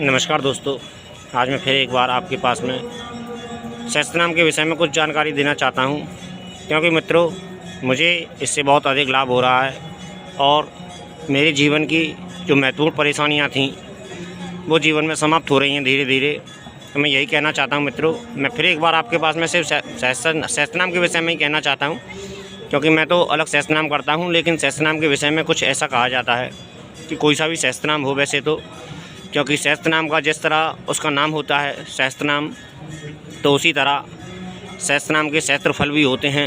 नमस्कार दोस्तों, आज मैं फिर एक बार आपके पास में सहस्त्रनाम के विषय में कुछ जानकारी देना चाहता हूं, क्योंकि मित्रों मुझे इससे बहुत अधिक लाभ हो रहा है और मेरे जीवन की जो महत्वपूर्ण परेशानियां थीं वो जीवन में समाप्त हो रही हैं धीरे धीरे। तो मैं यही कहना चाहता हूं मित्रों, मैं फिर एक बार आपके पास में सिर्फ सहस्त्रनाम के विषय में ही कहना चाहता हूँ, क्योंकि मैं तो अलग सहस्त्रनाम करता हूँ, लेकिन सहस्त्रनाम के विषय में कुछ ऐसा कहा जाता है कि कोई सा भी सहस्त्रनाम हो वैसे तो, क्योंकि सहस्त्रनाम का जिस तरह उसका नाम होता है सहस्त्रनाम, तो उसी तरह सहस्त्रनाम के सहस्त्र फल भी होते हैं।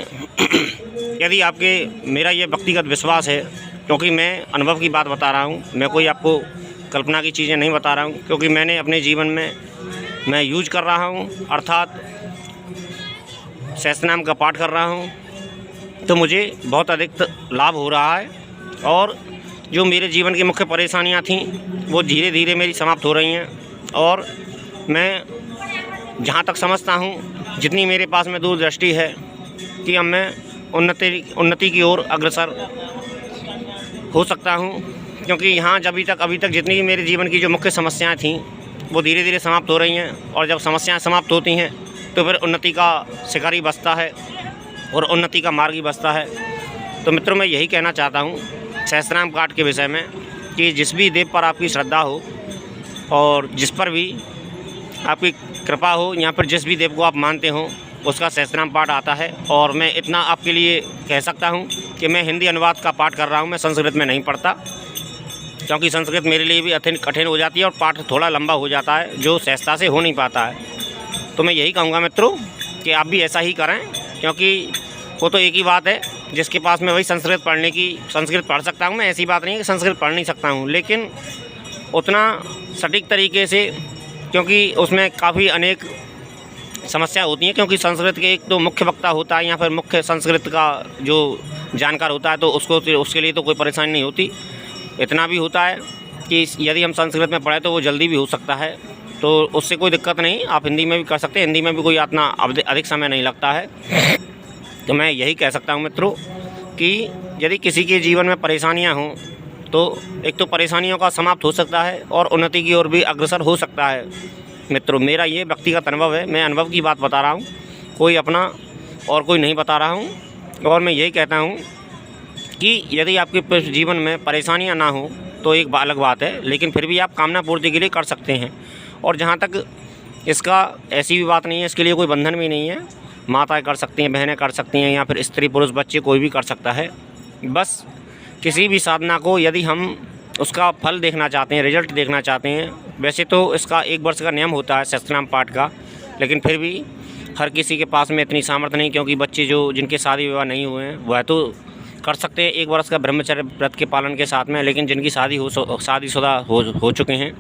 यदि आपके मेरा ये व्यक्तिगत विश्वास है, क्योंकि मैं अनुभव की बात बता रहा हूँ, मैं कोई आपको कल्पना की चीज़ें नहीं बता रहा हूँ, क्योंकि मैंने अपने जीवन में मैं यूज कर रहा हूँ, अर्थात सहस्त्रनाम का पाठ कर रहा हूँ, तो मुझे बहुत अधिक लाभ हो रहा है और जो मेरे जीवन की मुख्य परेशानियां थीं वो धीरे धीरे मेरी समाप्त हो रही हैं। और मैं जहां तक समझता हूं, जितनी मेरे पास में दूरदृष्टि है कि अब मैं उन्नति की ओर अग्रसर हो सकता हूं, क्योंकि यहाँ अभी तक जितनी भी मेरे जीवन की जो मुख्य समस्याएं थीं वो धीरे धीरे समाप्त हो रही हैं। और जब समस्याएं समाप्त होती हैं तो फिर उन्नति का शिखर ही बसता है और उन्नति का मार्ग ही बसता है। तो मित्रों, मैं यही कहना चाहता हूँ सहस्त्रनाम पाठ के विषय में कि जिस भी देव पर आपकी श्रद्धा हो और जिस पर भी आपकी कृपा हो, या फिर जिस भी देव को आप मानते हो, उसका सहस्त्रनाम पाठ आता है। और मैं इतना आपके लिए कह सकता हूँ कि मैं हिंदी अनुवाद का पाठ कर रहा हूँ, मैं संस्कृत में नहीं पढ़ता, क्योंकि संस्कृत मेरे लिए भी कठिन हो जाती है और पाठ थोड़ा लंबा हो जाता है, जो सहजता से हो नहीं पाता है। तो मैं यही कहूँगा मित्रों कि आप भी ऐसा ही करें, क्योंकि वो तो एक ही बात है, जिसके पास में वही संस्कृत पढ़ सकता हूँ। मैं ऐसी बात नहीं है कि संस्कृत पढ़ नहीं सकता हूँ, लेकिन उतना सटीक तरीके से, क्योंकि उसमें काफ़ी अनेक समस्या होती हैं, क्योंकि संस्कृत के एक तो मुख्य वक्ता होता है या फिर मुख्य संस्कृत का जो जानकार होता है, तो उसके लिए तो कोई परेशानी नहीं होती। इतना भी होता है कि यदि हम संस्कृत में पढ़ें तो वो जल्दी भी हो सकता है, तो उससे कोई दिक्कत नहीं, आप हिंदी में भी कर सकते हैं। हिंदी में भी कोई इतना अधिक समय नहीं लगता है। तो मैं यही कह सकता हूँ मित्रों कि यदि किसी के जीवन में परेशानियाँ हों तो एक तो परेशानियों का समाप्त हो सकता है और उन्नति की ओर भी अग्रसर हो सकता है। मित्रों, मेरा ये व्यक्तिगत अनुभव है, मैं अनुभव की बात बता रहा हूँ, कोई अपना और कोई नहीं बता रहा हूँ। और मैं यही कहता हूँ कि यदि आपके जीवन में परेशानियाँ ना हो तो एक अलग बात है, लेकिन फिर भी आप कामना पूर्ति के लिए कर सकते हैं। और जहाँ तक इसका ऐसी भी बात नहीं है, इसके लिए कोई बंधन भी नहीं है, माताएं कर सकती हैं, बहनें कर सकती हैं, या फिर स्त्री पुरुष बच्चे कोई भी कर सकता है। बस किसी भी साधना को यदि हम उसका फल देखना चाहते हैं, रिजल्ट देखना चाहते हैं, वैसे तो इसका 1 वर्ष का नियम होता है सहस्त्रनाम पाठ का, लेकिन फिर भी हर किसी के पास में इतनी सामर्थ्य नहीं, क्योंकि बच्चे जिनके शादी विवाह नहीं हुए हैं वह तो कर सकते हैं 1 वर्ष का ब्रह्मचर्य व्रत के पालन के साथ में, लेकिन जिनकी शादीशुदा हो चुके हैं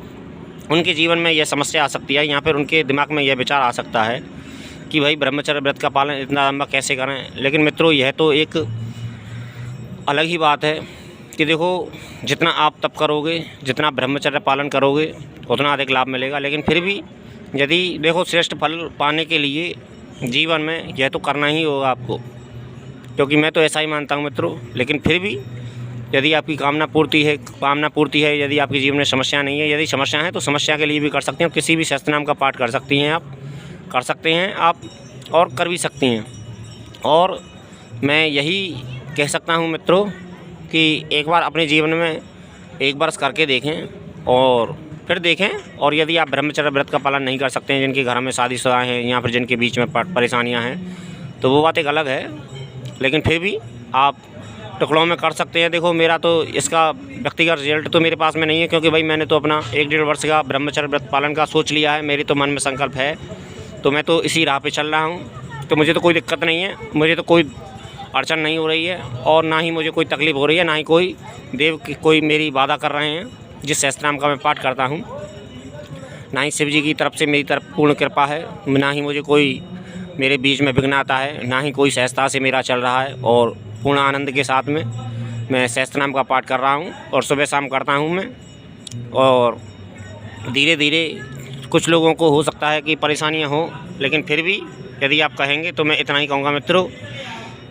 उनके जीवन में यह समस्या आ सकती है, या फिर उनके दिमाग में यह विचार आ सकता है कि भाई ब्रह्मचर्य व्रत का पालन इतना लंबा कैसे करें। लेकिन मित्रों, यह तो एक अलग ही बात है कि देखो, जितना आप तप करोगे, जितना ब्रह्मचर्य पालन करोगे, उतना अधिक लाभ मिलेगा। लेकिन फिर भी यदि देखो, श्रेष्ठ फल पाने के लिए जीवन में यह तो करना ही होगा आपको, क्योंकि मैं तो ऐसा ही मानता हूँ मित्रों। लेकिन फिर भी यदि आपकी कामना पूर्ति है, यदि आपके जीवन में समस्या नहीं है, यदि समस्या है तो समस्या के लिए भी कर सकते हैं, किसी भी सहस्त्रनाम का पाठ कर सकती हैं, आप कर सकते हैं आप और कर भी सकती हैं। और मैं यही कह सकता हूँ मित्रों कि एक बार अपने जीवन में 1 वर्ष करके देखें और फिर देखें। और यदि आप ब्रह्मचर्य व्रत का पालन नहीं कर सकते हैं, जिनके घर में शादीशुदा हैं या फिर जिनके बीच में परेशानियाँ हैं, तो वो बात एक अलग है, लेकिन फिर भी आप टुकड़ों में कर सकते हैं। देखो, मेरा तो इसका व्यक्तिगत रिजल्ट तो मेरे पास में नहीं है, क्योंकि भाई मैंने तो अपना 1-1.5 वर्ष का ब्रह्मचर्य व्रत पालन का सोच लिया है, मेरी तो मन में संकल्प है, तो मैं तो इसी राह पे चल रहा हूँ। तो मुझे तो कोई दिक्कत नहीं है, मुझे तो कोई अड़चन नहीं हो रही है, और ना ही मुझे कोई तकलीफ़ हो रही है, ना ही कोई देव की कोई मेरी बाधा कर रहे हैं जिस सहस्त्रनाम का मैं पाठ करता हूँ। ना ही शिव जी की तरफ से मेरी तरफ पूर्ण कृपा है, ना ही मुझे कोई मेरे बीच में विघ्न आता है, ना ही कोई सहजता से मेरा चल रहा है। और पूर्ण आनंद के साथ में मैं सहस्त्रनाम का पाठ कर रहा हूँ और सुबह शाम करता हूँ मैं। और धीरे धीरे कुछ लोगों को हो सकता है कि परेशानियाँ हों, लेकिन फिर भी यदि आप कहेंगे तो मैं इतना ही कहूँगा मित्रों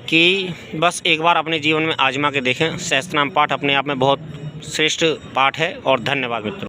कि बस एक बार अपने जीवन में आजमा के देखें। सहस्त्रनाम पाठ अपने आप में बहुत श्रेष्ठ पाठ है। और धन्यवाद मित्रों।